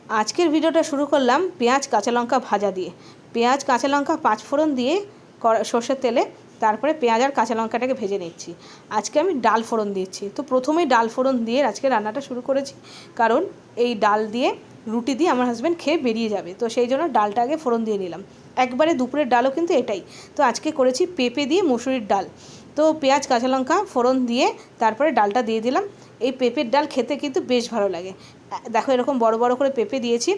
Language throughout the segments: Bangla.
আজকের ভিডিওটা শুরু করলাম পেঁয়াজ কাঁচা লঙ্কা ভাজা দিয়ে। পেঁয়াজ কাঁচা লঙ্কা পাঁচফোড়ন দিয়ে সর্ষের তেলে তারপরে পেঁয়াজ আর কাঁচা লঙ্কাটাকে ভেজে নিচ্ছি। আজকে আমি ডাল ফোড়ন দিচ্ছি। তো প্রথমেই ডাল ফোড়ন দিয়ে আজকে রান্নাটা শুরু করেছি, কারণ এই ডাল দিয়ে রুটি দিয়ে আমার হাজব্যান্ড খেয়ে বেরিয়ে যাবে, তো সেই জন্য ডালটা আগে ফোড়ন দিয়ে নিলাম। একবারে দুপুরের ডালও কিন্তু এটাই। তো আজকে করেছি পেঁপে দিয়ে মুসুরির ডাল। তো পেঁয়াজ কাঁচা লঙ্কা ফোড়ন দিয়ে তারপরে ডালটা দিয়ে দিলাম। এই পেঁপের ডাল খেতে কিন্তু বেশ ভালো লাগে। দেখো এরকম বড় বড় করে পেঁপে দিয়েছি।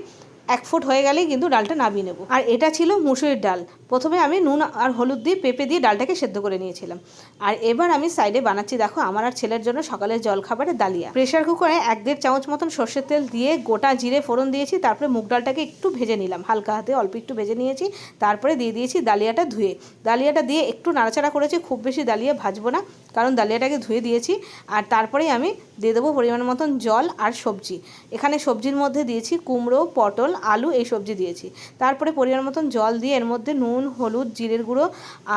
1 ফুট হয়ে গেলেই কিন্তু ডালটা নামিয়ে নেব। আর এটা ছিল মুসুরির ডাল। প্রথমে আমি নুন আর হলুদ দিয়ে পেঁপে দিয়ে ডালটাকে সেদ্ধ করে নিয়েছিলাম। আর এবার আমি সাইডে বানাচ্ছি, দেখো আমার আর ছেলের জন্য সকালের জলখাবারে ডালিয়া। প্রেশার কুকারে 1-1.5 চামচ মতন সর্ষের তেল দিয়ে গোটা জিরে ফোড়ন দিয়েছি। তারপরে মুগ ডালটাকে একটু ভেজে নিলাম, হালকা হাতে অল্প একটু ভেজে নিয়েছি। তারপরে দিয়ে দিয়েছি ডালিয়াটা ধুয়ে। ডালিয়াটা দিয়ে একটু নাড়াচাড়া করেছি, খুব বেশি ডালিয়া ভাজবো না, কারণ ডালিয়াটাকে ধুয়ে দিয়েছি। আর তারপরেই আমি দিয়ে দেবো পরিমাণ মতন জল আর সবজি। এখানে সবজির মধ্যে দিয়েছি কুমড়ো, পটল, আলু, এই সবজি দিয়েছি। তারপরে পরিমাণ মতন জল দিয়ে এর মধ্যে নুন, হলুদ, জিরের গুঁড়ো,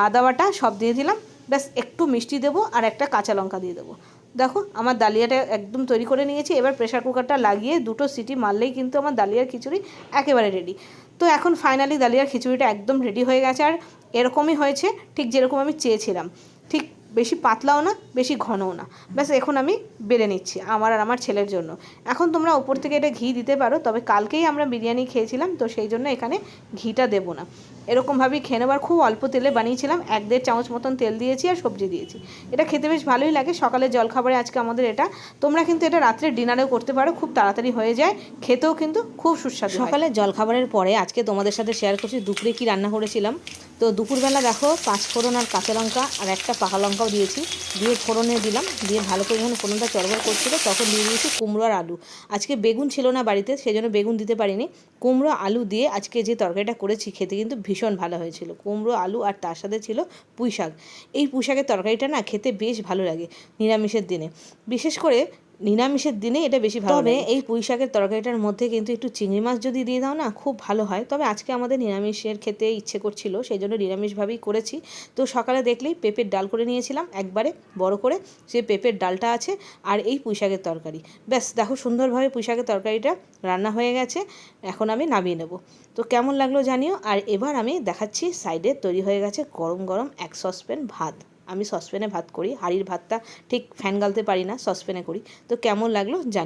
আদা বাটা সব দিয়ে দিলাম। ব্যাস একটু মিষ্টি দেবো আর একটা কাঁচা লঙ্কা দিয়ে দেবো। দেখো আমার ডালিয়াটা একদম তৈরি করে নিয়েছি। এবার প্রেশার কুকারটা লাগিয়ে 2টো সিটি মারলেই কিন্তু আমার ডালিয়ার খিচুড়ি একেবারে রেডি। তো এখন ফাইনালি ডালিয়ার খিচুড়িটা একদম রেডি হয়ে গেছে। আর এরকমই হয়েছে, ঠিক যেরকম আমি চেয়েছিলাম। ঠিক বেশি পাতলাও না, বেশি ঘনও না। ব্যাস এখন আমি বেড়ে নিচ্ছি আমার আর আমার ছেলের জন্য। এখন তোমরা উপর থেকে এটা ঘি দিতে পারো, তবে কালকেই আমরা বিরিয়ানি খেয়েছিলাম, তো সেই জন্য এখানে ঘিটা দেবো না। এরকমভাবেই খেয়ে নেবার, খুব অল্প তেলে বানিয়েছিলাম। 1-1.5 চামচ মতন তেল দিয়েছি আর সবজি দিয়েছি। এটা খেতে বেশ ভালোই লাগে। সকালের জলখাবারে আজকে আমাদের এটা। তোমরা কিন্তু এটা রাত্রে ডিনারেও করতে পারো, খুব তাড়াতাড়ি হয়ে যায়, খেতেও কিন্তু খুব সুস্বাদু। সকালের জলখাবারের পরে আজকে তোমাদের সাথে শেয়ার করছি দুপুরে কি রান্না করেছিলাম। তো দুপুরবেলা দেখো পাঁচফোড়ন আর কাঁচা লঙ্কা আর একটা পাকা লঙ্কাও দিয়েছি, দিয়ে ফোড়নে দিলাম। দিয়ে ভালো করে যখন ফোড়নটা চড়বড় করছিল তখন দিয়ে দিয়েছি কুমড়ো আর আলু। আজকে বেগুন ছিল না বাড়িতে, সেই জন্য বেগুন দিতে পারিনি। কুমড়ো আলু দিয়ে আজকে যে তরকারিটা করেছি খেতে কিন্তু ভীষণ ভালো হয়েছিল। কুমড়ো আলু আর তার সাথে ছিল পুঁই শাক। এই পুঁই শাকের তরকারিটা না খেতে বেশ ভালো লাগে নিরামিষের দিনে, বিশেষ করে নিরামিষের দিনে এটা বেশি ভালো লাগে। তবে এই পুঁই শাকের তরকারিটার মধ্যে কিন্তু একটু চিংড়ি মাছ যদি দিয়ে দাও না, খুব ভালো হয়। তবে আজকে আমাদের নিরামিষের খেতে ইচ্ছে করছিল, সেই জন্য নিরামিষভাবেই করেছি। তো সকালে দেখলেই পেঁপের ডাল করে নিয়েছিলাম, একবারে বড় করে। সে পেঁপের ডালটা আছে আর এই পুঁই শাকের তরকারি। ব্যাস দেখো সুন্দরভাবে পুঁই শাকের তরকারিটা রান্না হয়ে গেছে। এখন আমি নামিয়ে নেব। তো কেমন লাগলো জানিও। আর এবার আমি দেখাচ্ছি সাইডে তৈরি হয়ে গেছে গরম গরম 1 সসপ্যান ভাত। আমি সসপ্যানে ভাত করি, হাঁড়ির ভাতটা ঠিক ফ্যান গালতে পারি না, সসপ্যানে করি। তো কেমন লাগলো জানি।